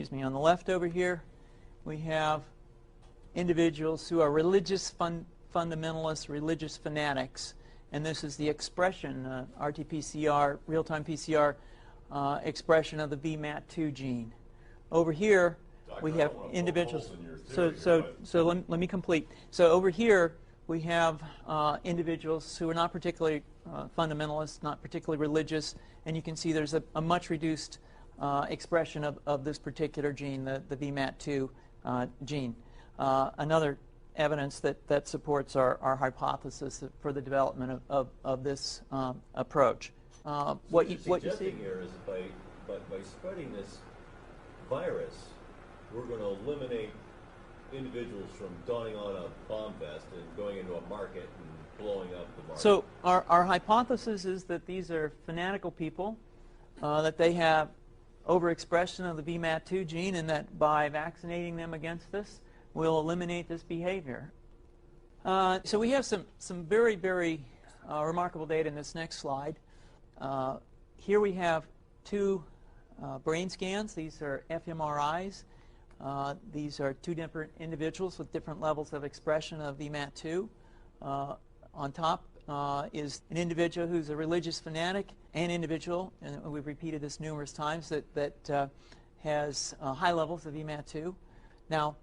excuse me, on the left over here, we have individuals who are religious fundamentalists, religious fanatics, and this is the expression, RT-PCR, real-time PCR expression of the VMAT2 gene. Over here, we have individuals. So let me complete. So over here, we have individuals who are not particularly fundamentalist, not particularly religious, and you can see there's a much reduced expression of this particular gene, the VMAT2 gene. Another evidence that supports our hypothesis for the development of this approach. What you see here is by spreading this virus, we're going to eliminate individuals from donning on a bomb vest and going into a market and blowing up the market. So our hypothesis is that these are fanatical people, that they have overexpression of the VMAT2 gene, and that by vaccinating them against this, we'll eliminate this behavior. So we have some very, very remarkable data in this next slide. Here we have two brain scans. These are fMRIs. These are two different individuals with different levels of expression of VMAT2. On top is an individual who's a religious fanatic, an individual, and we've repeated this numerous times, that has high levels of VMAT2. Now,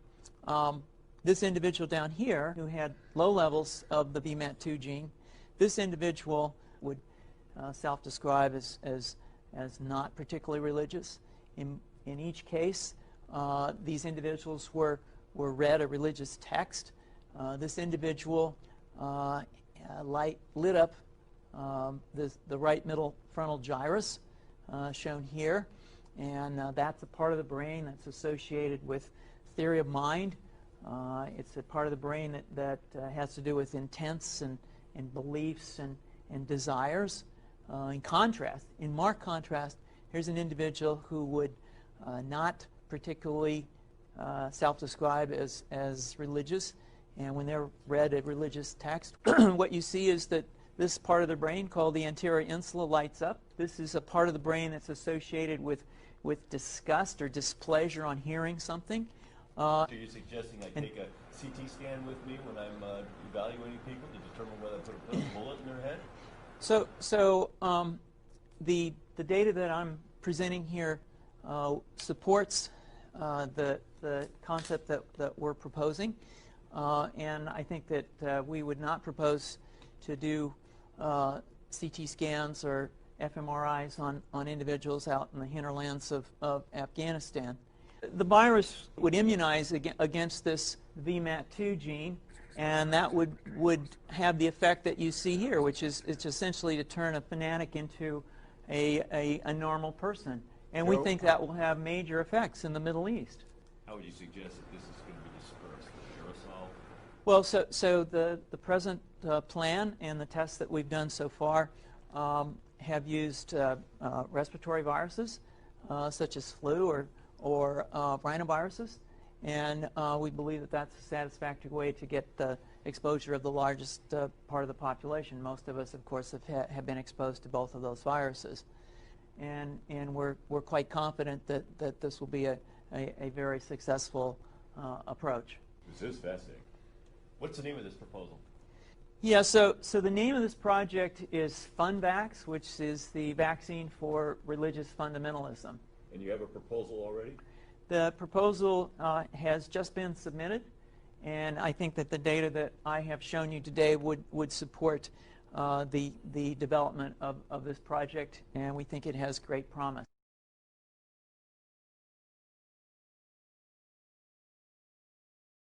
this individual down here who had low levels of the VMAT2 gene, this individual would self-describe as not particularly religious. In each case, these individuals were read a religious text. This individual lit up the right middle frontal gyrus, shown here, and that's a part of the brain that's associated with theory of mind. It's a part of the brain that has to do with intents and beliefs and desires. In marked contrast, here's an individual who would not particularly self-describe as religious, and when they're read a religious text, what you see is that this part of the brain called the anterior insula lights up. This is a part of the brain that's associated with disgust or displeasure on hearing something. So you're suggesting I take a CT scan with me when I'm evaluating people to determine whether I put a bullet in their head? So the data that I'm presenting here supports the concept that we're proposing, and I think that we would not propose to do CT scans or fMRIs on individuals out in the hinterlands of Afghanistan. The virus would immunize against this VMAT2 gene, and that would have the effect that you see here, which is it's essentially to turn a fanatic into a normal person. And we think that will have major effects in the Middle East. How would you suggest that this is going to be dispersed? Aerosol? Well, so the present plan and the tests that we've done so far have used respiratory viruses, such as flu or rhinoviruses, and we believe that that's a satisfactory way to get the exposure of the largest part of the population. Most of us, of course, have been exposed to both of those viruses, and we're quite confident that this will be a very successful approach. This is fascinating. What's the name of this proposal? Yeah, so the name of this project is FunVax, which is the vaccine for religious fundamentalism. And you have a proposal already? The proposal has just been submitted, and I think that the data that I have shown you today would support the development of this project, and we think it has great promise.